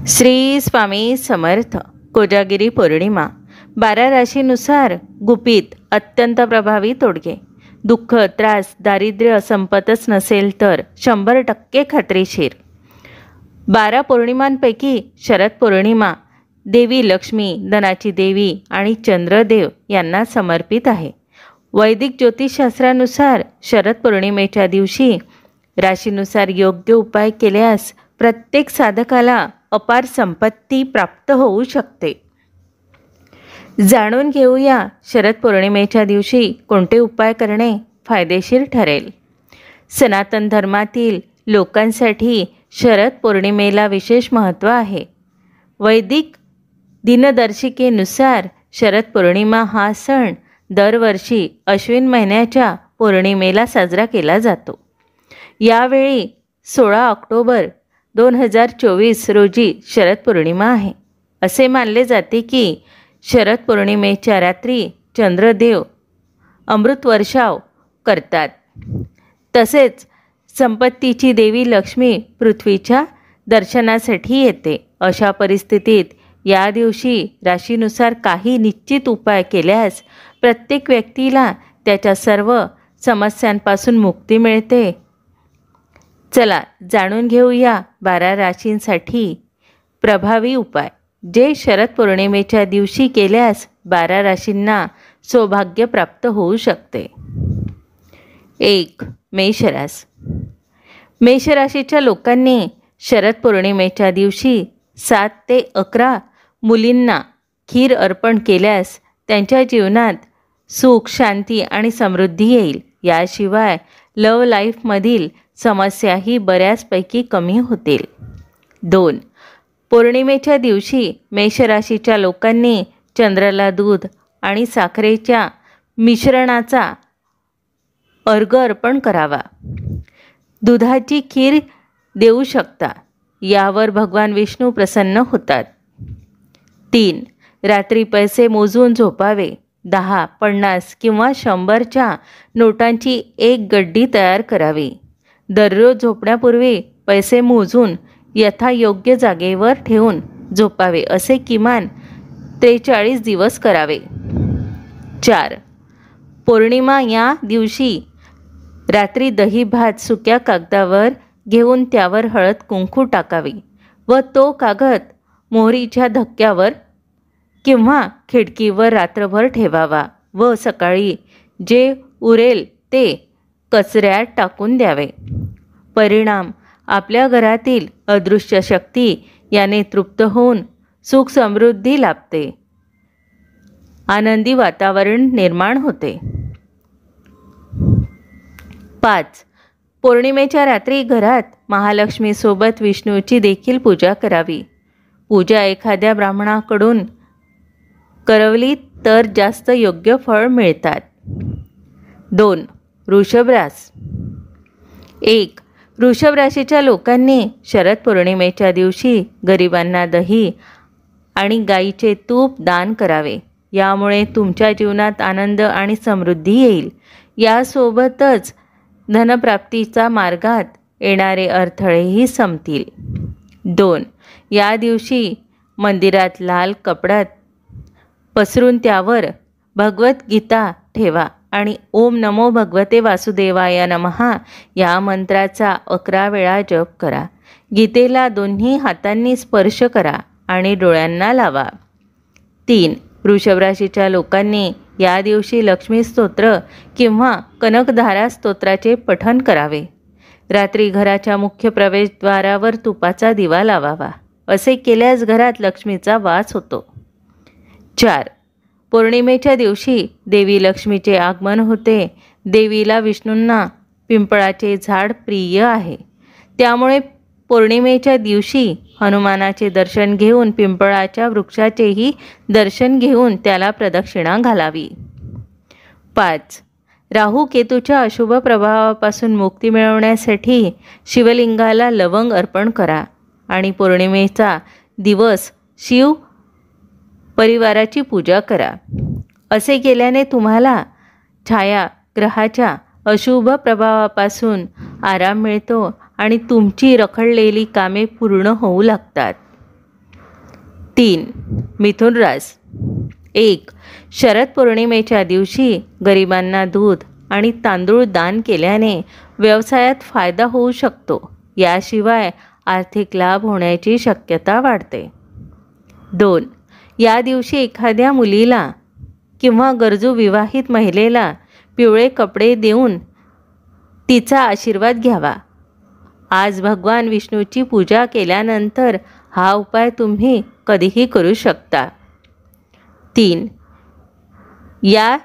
श्री स्वामी समर्थ. कोजागिरी पौर्णिमा. 12 राशीनुसार गुपित अत्यंत प्रभावी तोडगे. दुःख, त्रास, दारिद्र्य संपतच नसेल तर 100% खात्रीशीर. 12 पौर्णिमांपैकी शरद पौर्णिमा देवी लक्ष्मी, धनाची देवी आणि चंद्रदेव यांना समर्पित आहे. वैदिक ज्योतिषशास्त्रानुसार शरद पौर्णिमेच्या दिवशी राशीनुसार योग्य उपाय केल्यास प्रत्येक साधकाला अपार संपत्ती प्राप्त होऊ शकते. जाणून घेऊया शरद पौर्णिमेच्या दिवशी कोणते उपाय करणे फायदेशीर ठरेल. सनातन धर्मातील लोकांसाठी शरद पौर्णिमेला विशेष महत्त्व आहे. वैदिक दिनदर्शिकेनुसार शरद पौर्णिमा हा सण दरवर्षी अश्विन महिन्याच्या पौर्णिमेला साजरा केला जातो. यावेळी 16 ऑक्टोबर 2024 रोजी शरद पौर्णिमा आहे. असे मानले जाते की शरद पौर्णिमेच्या रात्री चंद्रदेव अमृत वर्षाव करतात. तसेच संपत्तीची देवी लक्ष्मी पृथ्वीच्या दर्शनासाठी येते. अशा परिस्थितीत या दिवशी राशीनुसार काही निश्चित उपाय केल्यास प्रत्येक व्यक्तीला त्याच्या सर्व समस्यांपासून मुक्ती मिळते. चला जाणून घेऊया 12 राशींसाठी प्रभावी उपाय जे शरद पौर्णिमेच्या दिवशी केल्यास 12 राशींना सौभाग्य प्राप्त होऊ शकते. 1. मेषरास. मेषराशीच्या लोकांनी शरद पौर्णिमेच्या दिवशी 7 ते 11 मुलींना खीर अर्पण केल्यास त्यांच्या जीवनात सुख, शांती आणि समृद्धी येईल. याशिवाय लव्ह लाईफमधील समस्याही बऱ्याचपैकी कमी होतील. 2. पौर्णिमेच्या दिवशी मेषराशीच्या लोकांनी चंद्राला दूध आणि साखरेच्या मिश्रणाचा अर्घ्य अर्पण करावा. दुधाची खीर देऊ शकता. यावर भगवान विष्णू प्रसन्न होतात. 3. रात्री पैसे मोजून झोपावे. 10, 50 किंवा 100च्या नोटांची एक गड्डी तयार करावी. दररोज झोपण्यापूर्वी पैसे मोजून यथायोग्य जागेवर ठेवून झोपावे. असे किमान 43 दिवस करावे. 4. पौर्णिमा या दिवशी रात्री दही भात सुक्या कागदावर घेऊन त्यावर हळद कुंकू टाकावी व तो कागद मोहरीच्या धक्क्यावर किंवा खिडकीवर रात्रभर ठेवावा व सकाळी जे उरेल ते कचऱ्यात टाकून द्यावे. परिणाम आपल्या घरातील अदृश्य शक्ती याने तृप्त होऊन सुख समृद्धी लाभते. आनंदी वातावरण निर्माण होते. 5. पौर्णिमेच्या रात्री घरात महालक्ष्मीसोबत विष्णूची देखील पूजा करावी. पूजा एखाद्या ब्राह्मणाकडून करवली तर जास्त योग्य फळ मिळतात. 2. वृषभ रास. 1. वृषभ राशीच्या लोकांनी शरद पौर्णिमेच्या दिवशी गरिबांना दही आणि गाईचे तूप दान करावे. यामुळे तुमच्या जीवनात आनंद आणि समृद्धी येईल. यासोबतच धनप्राप्तीचा मार्गात येणारे अडथळेही संपतील. 2. या दिवशी मंदिरात लाल कपड्यात पसरून त्यावर भगवद्गीता ठेवा आणि ओम नमो भगवते वासुदेवाय नमः या मंत्राचा 11 वेळा जप करा. गीतेला दोन्ही हातांनी स्पर्श करा आणि डोळ्यांना लावा. 3. वृषभ राशीच्या लोकांनी या दिवशी लक्ष्मी स्तोत्र किंवा कनकधारा स्तोत्राचे पठण करावे. रात्री घराच्या मुख्य प्रवेशद्वारावर तुपाचा दिवा लावावा. असे केल्यास घरात लक्ष्मीचा वास होतो. 4. पौर्णिमेच्या दिवशी देवी लक्ष्मीचे आगमन होते. देवीला विष्णूंना पिंपळाचे झाड प्रिय आहे. त्यामुळे पौर्णिमेच्या दिवशी हनुमानाचे दर्शन घेऊन पिंपळाच्या वृक्षाचेही दर्शन घेऊन त्याला प्रदक्षिणा घालावी. 5. राहू केतूच्या अशुभ प्रभावापासून मुक्ती मिळवण्यासाठी शिवलिंगाला लवंग अर्पण करा आणि पौर्णिमेचा दिवस शिव परिवाराची पूजा करा. असे केल्याने तुम्हाला छायाग्रहाच्या अशुभ प्रभावापासून आराम मिळतो आणि तुमची रखडलेली कामे पूर्ण होऊ लागतात. 3. मिथुन रास. 1. शरद पौर्णिमेच्या दिवशी गरिबांना दूध आणि तांदूळ दान केल्याने व्यवसायात फायदा होऊ शकतो. याशिवाय आर्थिक लाभ होण्याची शक्यता वाढते. 2. या दिवशी एखाद्या मुलीला किंवा गरजू विवाहित महिलेला पिवळे कपडे देऊन तिचा आशीर्वाद घ्यावा. आज भगवान विष्णूची पूजा केल्यानंतर हा उपाय तुम्ही कधीही करू शकता. 3. या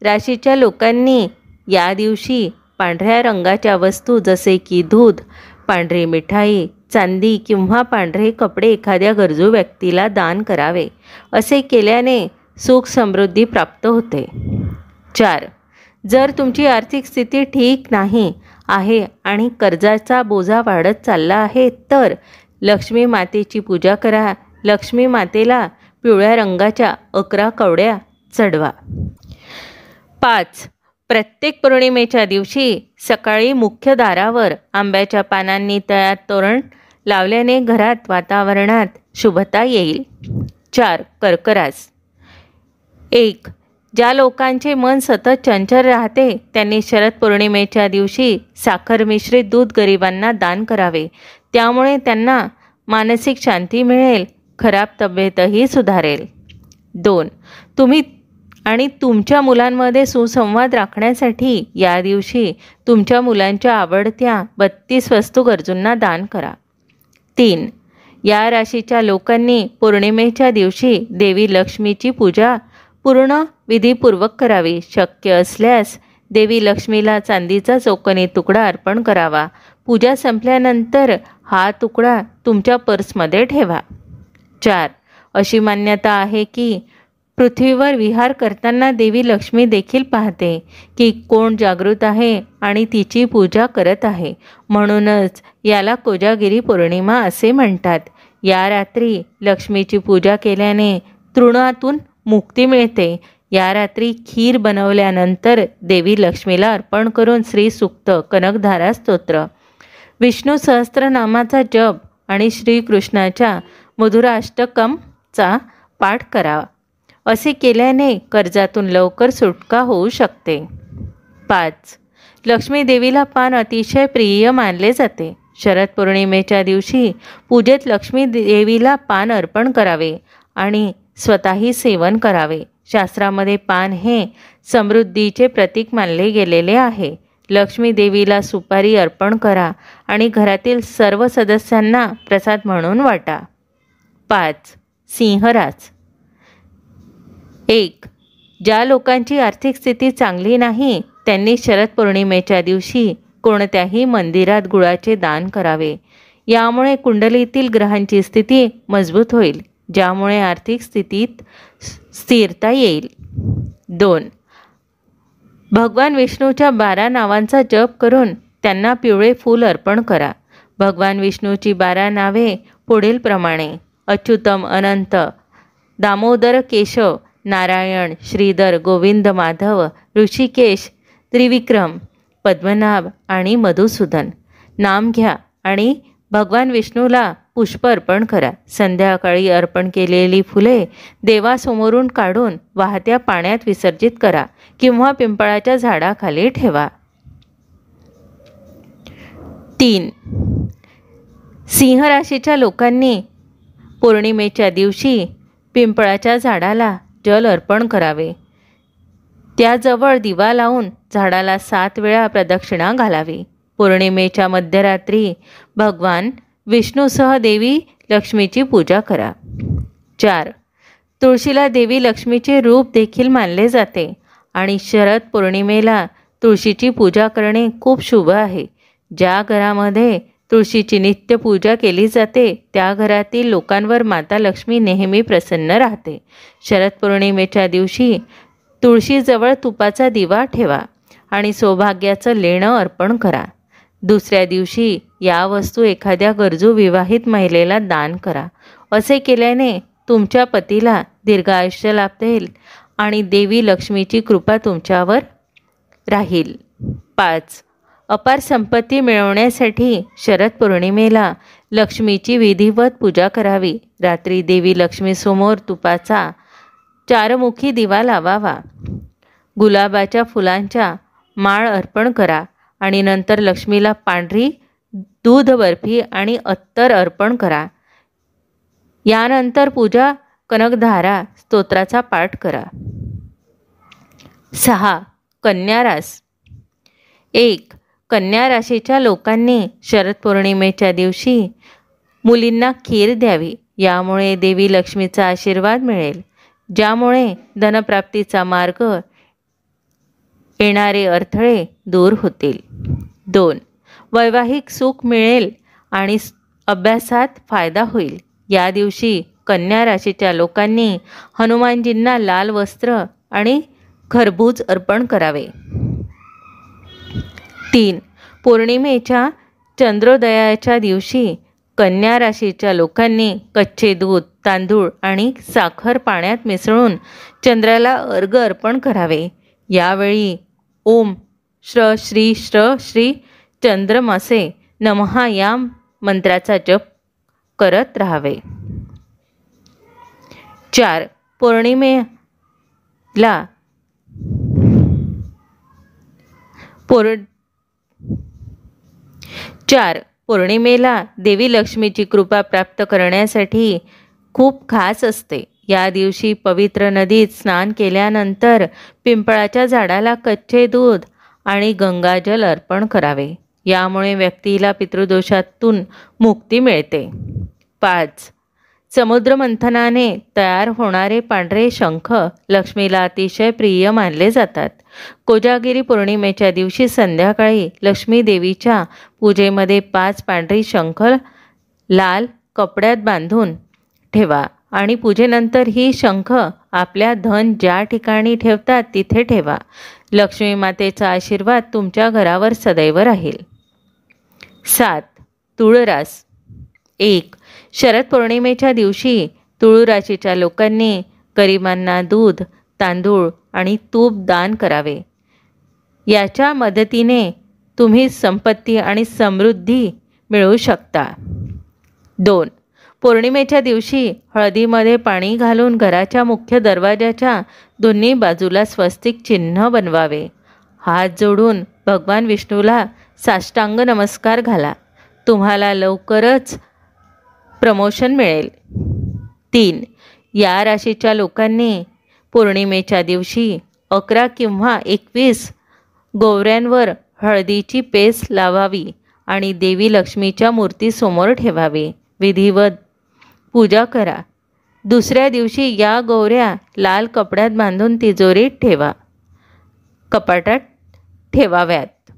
राशीच्या लोकांनी या दिवशी पांढऱ्या रंगाच्या वस्तू जसे की दूध, पांढरी मिठाई, चांदी किंवा पांढरे कपडे एखाद्या गरजू व्यक्तीला दान करावे. असे केल्याने सुख समृद्धी प्राप्त होते. 4. जर तुमची आर्थिक स्थिती ठीक नाही आहे आणि कर्जाचा बोजा वाढत चालला आहे तर लक्ष्मी मातेची पूजा करा. लक्ष्मी मातेला पिवळ्या रंगाच्या 11 कवड्या चढवा. 5. प्रत्येक पौर्णिमेच्या दिवशी सकाळी मुख्य दारावर आंब्याच्या पानांनी तयार तोरण लावल्याने घरात वातावरणात शुभता येईल. 4. कर्क रास. 1. ज्या लोकांचे मन सतत चंचल राहते त्यांनी शरद पौर्णिमेच्या दिवशी साखर मिश्रित दूध गरिबांना दान करावे. त्यामुळे त्यांना मानसिक शांती मिळेल, खराब तब्येतही सुधारेल. 2. तुम्ही आणि तुमच्या मुलांमध्ये सुसंवाद राखण्यासाठी या दिवशी तुमच्या मुलांच्या आवडत्या 32 वस्तू गरजूंना दान करा. 3. या राशीच्या लोकांनी पौर्णिमेच्या दिवशी देवी लक्ष्मीची पूजा पूर्ण विधीपूर्वक करावी. शक्य असल्यास देवी लक्ष्मीला चांदीचा चौकोनी तुकडा अर्पण करावा. पूजा संपल्यानंतर हा तुकडा तुमच्या पर्समध्ये ठेवा. 4. अशी मान्यता आहे की पृथ्वीवर विहार करताना देवी लक्ष्मी देखील पाहते की कोण जागृत आहे आणि तिची पूजा करत आहे. म्हणूनच याला कोजागिरी पौर्णिमा असे म्हणतात. या रात्री लक्ष्मीची पूजा केल्याने तृणातून मुक्ती मिळते. या रात्री खीर बनवल्यानंतर देवी लक्ष्मीला अर्पण करून श्री सूक्त, कनकधारा स्तोत्र, विष्णू सहस्त्रनामाचा जप आणि श्रीकृष्णाच्या मधुराष्टकमचा पाठ करावा. असे केल्याने कर्जातून लवकर सुटका होऊ शकते. 5. लक्ष्मी देवीला पान अतिशय प्रिय मानले जाते. शरद पौर्णिमेच्या दिवशी पूजेत लक्ष्मी देवीला पान अर्पण करावे आणि स्वतःही सेवन करावे. शास्त्रामध्ये पान हे समृद्धीचे प्रतीक मानले गेलेले आहे. लक्ष्मी देवीला सुपारी अर्पण करा आणि घरातील सर्व सदस्यांना प्रसाद म्हणून वाटा. 5. सिंह रास. 1. ज्या लोकांची आर्थिक स्थिती चांगली नाही त्यांनी शरद पौर्णिमेच्या दिवशी कोणत्याही मंदिरात गुळाचे दान करावे. यामुळे कुंडलीतील ग्रहांची स्थिती मजबूत होईल, ज्यामुळे आर्थिक स्थितीत स्थिरता येईल. 2. भगवान विष्णूच्या 12 नावांचा जप करून त्यांना पिवळे फूल अर्पण करा. भगवान विष्णूची 12 नावे पुढील प्रमाणे: अच्युतम अनंत, दामोदर केशव, नारायण, श्रीधर, गोविंद, माधव, ऋषिकेश, त्रिविक्रम, पद्मनाभ आणि मधुसूदन. नाम घ्या आणि भगवान विष्णूला पुष्प अर्पण करा. संध्याकाळी अर्पण केलेली फुले देवासमोरून काढून वाहत्या पाण्यात विसर्जित करा किंवा पिंपळाच्या झाडाखाली ठेवा. 3. सिंह राशीच्या लोकांनी पौर्णिमेच्या दिवशी पिंपळाच्या झाडाला जल अर्पण करावे. त्याजवळ दिवा लावून झाडाला 7 वेळा प्रदक्षिणा घालावी. पौर्णिमेच्या मध्यरात्री भगवान विष्णूसह देवी लक्ष्मीची पूजा करा. 4. तुळशीला देवी लक्ष्मीचे रूप देखील मानले जाते आणि शरद पौर्णिमेला तुळशीची पूजा करणे खूप शुभ आहे. ज्या घरामध्ये तुळशीची नित्य पूजा केली जाते त्या घरातील लोकांवर माता लक्ष्मी नेहमी प्रसन्न राहते. शरद पौर्णिमेच्या दिवशी तुळशीजवळ तुपाचा दिवा ठेवा आणि सौभाग्याचं लेणं अर्पण करा. दुसऱ्या दिवशी या वस्तू एखाद्या गरजू विवाहित महिलेला दान करा. असे केल्याने तुमच्या पतीला दीर्घ आयुष्य लाभेल आणि देवी लक्ष्मीची कृपा तुमच्यावर राहील. 5. अपार संपत्ती मिळवण्यासाठी शरद पौर्णिमेला लक्ष्मीची विधिवत पूजा करावी. रात्री देवी लक्ष्मीसमोर तुपाचा चारमुखी दिवा लावावा. गुलाबाच्या फुलांच्या माळ अर्पण करा आणि नंतर लक्ष्मीला पांढरी दूध बर्फी आणि अत्तर अर्पण करा. यानंतर पूजा कनकधारा स्तोत्राचा पाठ करा. 6. कन्या रास. 1. कन्या राशीच्या लोकांनी शरद पौर्णिमेच्या दिवशी मुलींना खीर द्यावी. यामुळे देवी लक्ष्मीचा आशीर्वाद मिळेल, ज्यामुळे धनप्राप्तीचा मार्ग, येणारे अडथळे दूर होतील. 2. वैवाहिक सुख मिळेल आणि अभ्यासात फायदा होईल. या दिवशी कन्या राशीच्या लोकांनी हनुमानजींना लाल वस्त्र आणि खरबूज अर्पण करावे. 3. पौर्णिमेच्या चंद्रोदयाच्या दिवशी कन्या राशीच्या लोकांनी कच्चे दूध, तांदूळ आणि साखर पाण्यात मिसळून चंद्राला अर्घ्य अर्पण करावे. यावेळी ओम श्र श्री श्र श्री चंद्रमासे नमः या मंत्राचा जप करत राहावे. 4. पौर्णिमेला देवी लक्ष्मीची कृपा प्राप्त करण्यासाठी खूप खास असते. या दिवशी पवित्र नदीत स्नान केल्यानंतर पिंपळाच्या झाडाला कच्चे दूध आणि गंगाजल अर्पण करावे. यामुळे व्यक्तीला पितृदोषातून मुक्ती मिळते. 5. समुद्रमंथनाने तयार होणारे पांढरे शंख लक्ष्मीला अतिशय प्रिय मानले जातात. कोजागिरी पौर्णिमेच्या दिवशी संध्याकाळी लक्ष्मी देवीच्या पूजेमध्ये 5 पांढरी शंख लाल कपड्यात बांधून ठेवा आणि पूजेनंतर ही शंख आपल्या धन ज्या ठिकाणी ठेवतात तिथे ठेवा. लक्ष्मी मातेचा आशीर्वाद तुमच्या घरावर सदैव राहील. 7. तुळ रास. 1. शरद पौर्णिमेच्या दिवशी तुळ राशीच्या लोकांनी गरिबांना दूध, तांदूळ आणि तूप दान करावे. याच्या मदतीने तुम्ही संपत्ती आणि समृद्धी मिळवू शकता. 2. पौर्णिमेच्या दिवशी हळदीमध्ये पाणी घालून घराच्या मुख्य दरवाजाच्या दोन्ही बाजूला स्वस्तिक चिन्ह बनवावे. हात जोडून भगवान विष्णूला साष्टांग नमस्कार घाला. तुम्हाला लवकरच प्रमोशन मिळेल. 3. या राशीच्या लोकांनी पौर्णिमेच्या दिवशी 11 किंवा 21 गोवऱ्यांवर हळदीची पेस लावावी आणि देवी लक्ष्मीच्या मूर्तीसमोर ठेवावी. विधिवत पूजा करा. दुसऱ्या दिवशी या गोवऱ्या लाल कपड्यात बांधून तिजोरीत कपाटात ठेवाव्यात.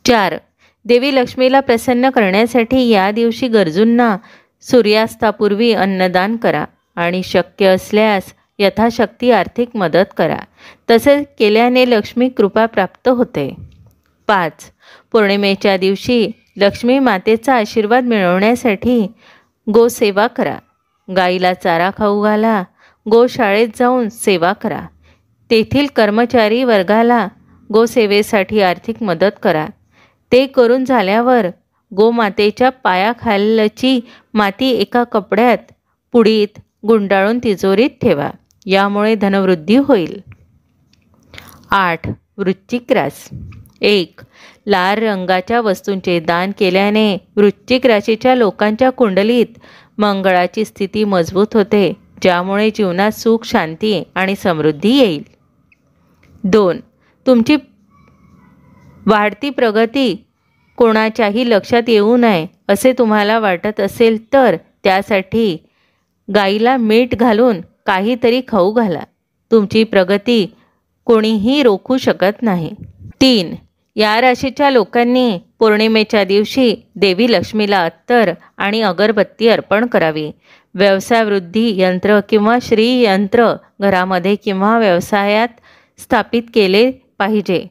4. देवी लक्ष्मीला प्रसन्न करण्यासाठी या दिवशी गरजूंना सूर्यास्तापूर्वी अन्नदान करा आणि शक्य असल्यास यथाशक्ती आर्थिक मदत करा. तसे केल्याने लक्ष्मी कृपा प्राप्त होते. 5. पौर्णिमेच्या दिवशी लक्ष्मी मातेचा आशीर्वाद मिळवण्यासाठी गोसेवा करा. गाईला चारा खाऊ घाला. गोशाळेत जाऊन सेवा करा. तेथील कर्मचारी वर्गाला गोसेवेसाठी आर्थिक मदत करा. ते करून झाल्यावर गोमातेच्या पायाखालची माती एका कपड्यात पुडीत गुंडाळून तिजोरीत ठेवा. यामुळे धनवृद्धी होईल. 8. वृश्चिक रास. 1. लाल रंगाच्या वस्तूंचे दान केल्याने वृश्चिक राशीच्या लोकांच्या कुंडलीत मंगळाची स्थिती मजबूत होते, ज्यामुळे जीवनात सुख, शांती आणि समृद्धी येईल. 2. तुमची वाढती प्रगती कोणाच्याही लक्षात येऊ नये असे तुम्हाला वाटत असेल तर त्यासाठी गाईला मीठ घालून काहीतरी खाऊ घाला. तुमची प्रगती कोणीही रोखू शकत नाही. 3. या राशीच्या लोकांनी पौर्णिमेच्या दिवशी देवी लक्ष्मीला अत्तर आणि अगरबत्ती अर्पण करावी. व्यवसाय वृद्धी यंत्र किंवा श्री यंत्र घरामध्ये किंवा व्यवसायात स्थापित केले पाहिजे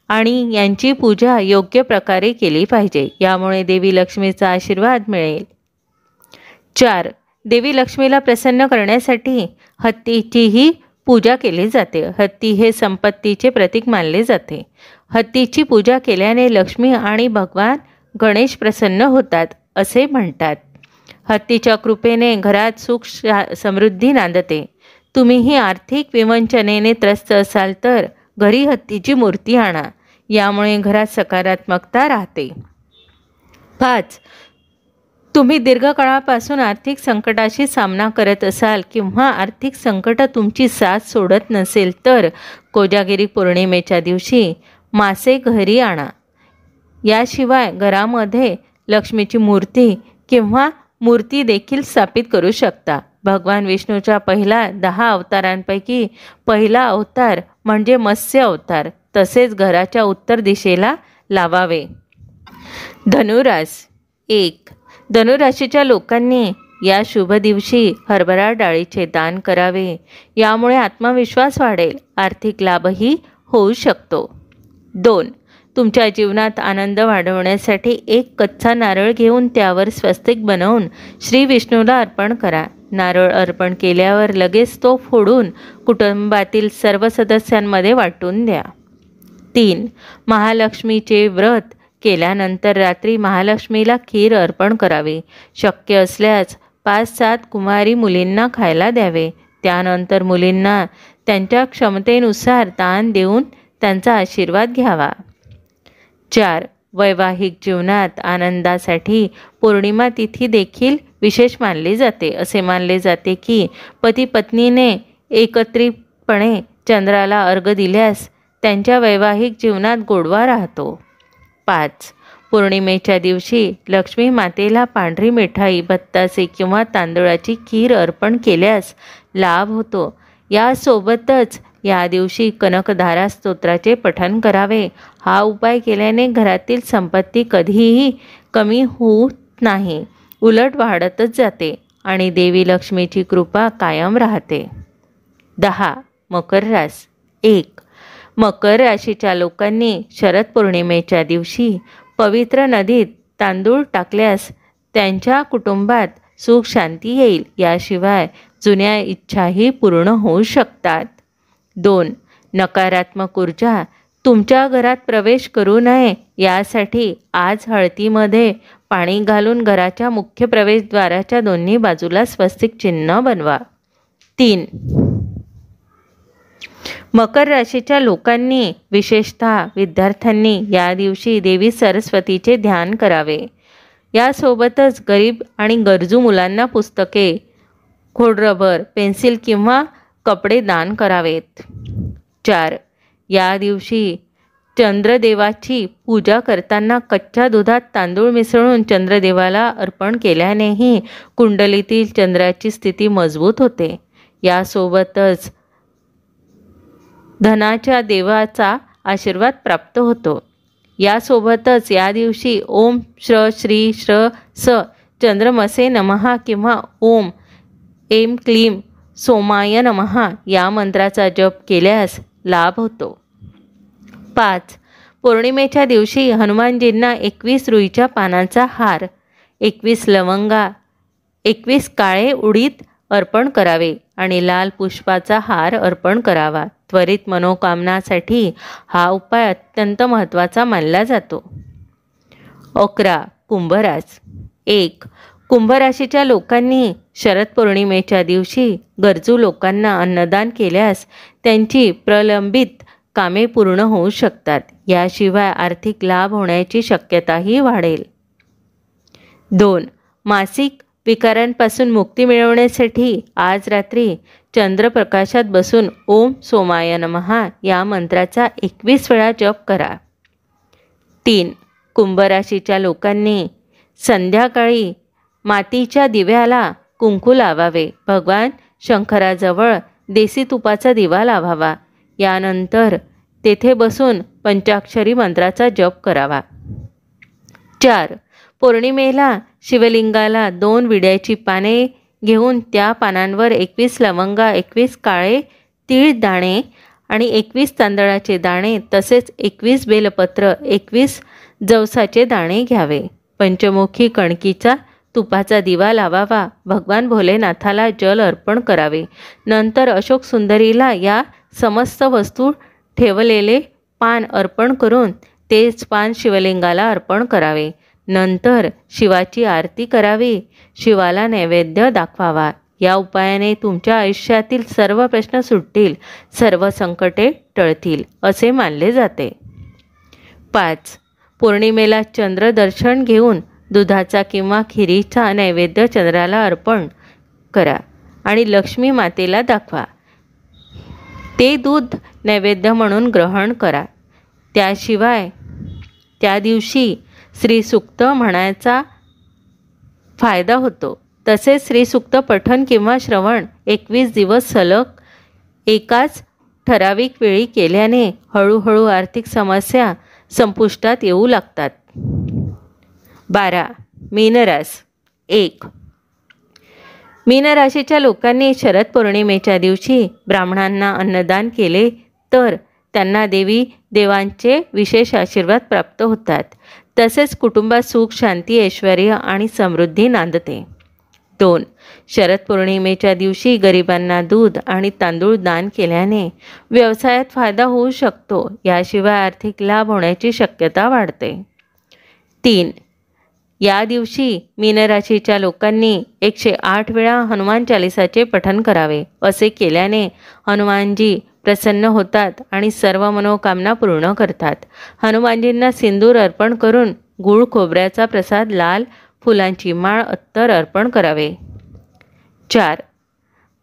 आणि यांची पूजा योग्य प्रकारे केली पाहिजे. यामुळे देवी लक्ष्मीचा आशीर्वाद मिळेल. 4. देवी लक्ष्मीला प्रसन्न करण्यासाठी हत्तीचीही पूजा केली जाते. हत्ती हे संपत्तीचे प्रतीक मानले जाते. हत्तीची पूजा केल्याने लक्ष्मी आणि भगवान गणेश प्रसन्न होतात असे म्हणतात. हत्तीच्या कृपेने घरात सुख समृद्धी नांदते. तुम्हीही आर्थिक विवंचनेने त्रस्त असाल तर घरी हत्तीची मूर्ती आणा. यामुळे घरात सकारात्मकता राहते. 5. तुम्ही दीर्घकाळापासून आर्थिक संकटाशी सामना करत असाल किंवा आर्थिक संकट तुमची साथ सोडत नसेल तर कोजागिरी पौर्णिमेच्या दिवशी मासे घरी आणा. याशिवाय घरामध्ये लक्ष्मीची मूर्ती किंवा मूर्ती देखील स्थापित करू शकता. भगवान विष्णूच्या पहिल्या 10 अवतारांपैकी पहिला अवतार म्हणजे मत्स्य अवतार तसेच घराच्या उत्तर दिशेला लावावे. धनुरास 1. धनुराशीच्या लोकांनी या शुभ दिवशी हरभरा डाळीचे दान करावे. यामुळे आत्मविश्वास वाढेल, आर्थिक लाभही होऊ शकतो. 2. तुमच्या जीवनात आनंद वाढवण्यासाठी एक कच्चा नारळ घेऊन त्यावर स्वस्तिक बनवून श्री विष्णूला अर्पण करा. नारळ अर्पण केल्यावर लगेच तो फोडून कुटुंबातील सर्व सदस्यांमध्ये वाटून द्या. 3. महालक्ष्मीचे व्रत केल्यानंतर रात्री महालक्ष्मीला खीर अर्पण करावे. शक्य असल्यास 5-7 कुमारी मुलींना खायला द्यावे. त्यानंतर मुलींना त्यांच्या क्षमतेनुसार दान देऊन त्यांचा आशीर्वाद घ्यावा. 4. वैवाहिक जीवनात आनंदासाठी पौर्णिमा तिथी देखील विशेष मानली जाते. असे मानले जाते की पती पत्नीने एकत्रितपणे चंद्राला अर्घ्य दिल्यास त्यांच्या वैवाहिक जीवनात गोडवा राहतो. 5. पौर्णिमेच्या दिवशी लक्ष्मी मातेला पांढरी मिठाई, बत्तासे किंवा तांदूळाची खीर अर्पण केल्यास लाभ होतो. यासोबतच या दिवशी कनकधारा स्तोत्राचे पठण करावे. हा उपाय केल्याने घरातील संपत्ती कधीही कमी होत नाही, उलट वाढतच जाते आणि देवी लक्ष्मीची कृपा कायम राहते. 10. मकर रास 1. मकर राशीच्या लोकांनी शरद पौर्णिमेच्या दिवशी पवित्र नदीत तांदूळ टाकल्यास त्यांच्या कुटुंबात सुख शांती येईल. याशिवाय जुन्या इच्छाही पूर्ण होऊ शकतात. 2. नकारात्मक ऊर्जा तुमच्या घरात प्रवेश करू नये यासाठी आज हळदीमध्ये पाणी घालून घराच्या मुख्य प्रवेशद्वाराच्या दोन्ही बाजूला स्वस्तिक चिन्ह बनवा. 3. मकर राशीच्या लोकांनी विशेषतः विद्यार्थ्यांनी या दिवशी देवी सरस्वतीचे ध्यान करावे. यासोबतच गरीब आणि गरजू मुलांना पुस्तके, खोडरबर, पेन्सिल किंवा कपडे दान करावेत. 4. या दिवशी चंद्रदेवाची पूजा करताना कच्च्या दुधात तांदूळ मिसळून चंद्रदेवाला अर्पण केल्यानेही कुंडलीतील चंद्राची स्थिती मजबूत होते. यासोबतच धनाच्या देवाचा आशीर्वाद प्राप्त होतो. यासोबतच या दिवशी ओम श्र श्री श्र स चंद्रमसे नमः किंवा ओम ऐं क्लीं सोमाय नमः या मंत्राचा जप केल्यास लाभ होतो. 5. पौर्णिमेच्या दिवशी हनुमानजींना 21 रुईच्या पानांचा हार, 21 लवंगा, 21 काळे उडीद अर्पण करावे आणि लाल पुष्पाचा हार अर्पण करावा. त्वरित मनोकामनासाठी हा उपाय अत्यंत महत्त्वाचा मानला जातो. 11. कुंभरास 1. कुंभराशीच्या लोकांनी शरद पौर्णिमेच्या दिवशी गरजू लोकांना अन्नदान केल्यास त्यांची प्रलंबित कामे पूर्ण होऊ शकतात. याशिवाय आर्थिक लाभ होण्याची शक्यताही वाढेल. 2. मासिक विकारांपासून मुक्ती मिळवण्यासाठी आज रात्री चंद्रप्रकाशात बसून ओम सोमाय नमः या मंत्राचा 21 वेळा जप करा. 3. कुंभराशीच्या लोकांनी संध्याकाळी मातीच्या दिव्याला कुंकू लावावे. भगवान शंकराजवळ देसी तुपाचा दिवा लावावा. यानंतर तेथे बसून पंचाक्षरी मंत्राचा जप करावा. 4. पौर्णिमेला शिवलिंगाला 2 विड्याची पाने घेऊन त्या पानांवर 21 लवंगा, 21 काळे तीळ दाणे आणि 21 तांदळाचे दाणे तसेच 21 बेलपत्र, 21 जवसाचे दाणे घ्यावे. पंचमुखी कणकीचा तुपाचा दिवा लावावा. भगवान भोलेनाथाला जल अर्पण करावे. नंतर अशोक सुंदरीला या समस्त वस्तू ठेवलेले पान अर्पण करून तेच पान शिवलिंगाला अर्पण करावे. नंतर शिवाची आरती करावी. शिवाला नैवेद्य दाखवावा. या उपायाने तुमच्या आयुष्यातील सर्व प्रश्न सुटतील, सर्व संकटे टळतील असे मानले जाते. 5. पौर्णिमेला चंद्रदर्शन घेऊन दुधाचा किंवा खिरीचा नैवेद्य चंद्राला अर्पण करा आणि लक्ष्मी मातेला दाखवा. ते दूध नैवेद्य म्हणून ग्रहण करा. त्याशिवाय त्या दिवशी श्रीसूक्त म्हणायचा फायदा होतो. तसेच श्रीसूक्त पठण किंवा श्रवण 21 दिवस सलग एकाच ठराविक वेळी केल्याने हळूहळू आर्थिक समस्या संपुष्टात येऊ लागतात. 12. मीनरास 1. मीनराशीच्या लोकांनी शरद पौर्णिमेच्या दिवशी ब्राह्मणांना अन्नदान केले तर त्यांना देवी देवांचे विशेष आशीर्वाद प्राप्त होतात. तसेच कुटुंबात सुख, शांती, ऐश्वर्य आणि समृद्धी नांदते. 2. शरद पौर्णिमेच्या दिवशी गरिबांना दूध आणि तांदूळ दान केल्याने व्यवसायात फायदा होऊ शकतो. याशिवाय आर्थिक लाभ होण्याची शक्यता वाढते. 3. या दिवशी मीनराशीच्या लोकांनी 108 वेळा हनुमान चालिसाचे पठण करावे. असे केल्याने हनुमानजी प्रसन्न होतात आणि सर्व मनोकामना पूर्ण करतात. हनुमानजींना सिंदूर अर्पण करून गूळ खोबऱ्याचा प्रसाद, लाल फुलांची माळ, अत्तर अर्पण करावे. 4.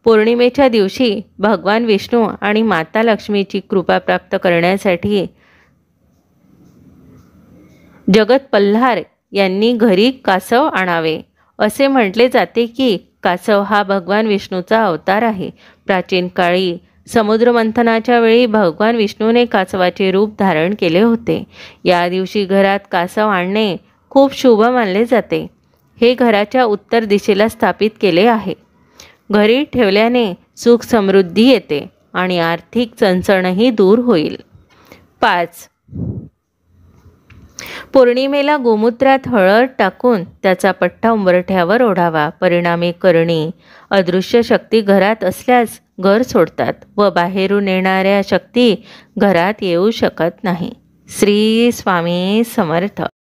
पौर्णिमेच्या दिवशी भगवान विष्णू आणि माता लक्ष्मीची कृपा प्राप्त करण्यासाठी जगत पल्हार यांनी घरी कासव आणावे. असे म्हटले जाते की कासव हा भगवान विष्णूचा अवतार आहे. प्राचीन काळी समुद्रमंथनाच्या वेळी भगवान विष्णूने कासवाचे रूप धारण केले होते. या दिवशी घरात कासव आणणे खूप शुभ मानले जाते. हे घराच्या उत्तर दिशेला स्थापित केले आहे. घरी ठेवल्याने सुख समृद्धी येते आणि आर्थिक चणचणही दूर होईल. 5. पौर्णिमेला गोमूत्रात हळद टाकून त्याचा पट्टा उंबरठ्यावर ओढावा. परिणामी करणी अदृश्य शक्ती घरात असल्यास घर सोडतात व बाहेरून येणाऱ्या शक्ती घरात येऊ शकत नाही. श्री स्वामी समर्थ.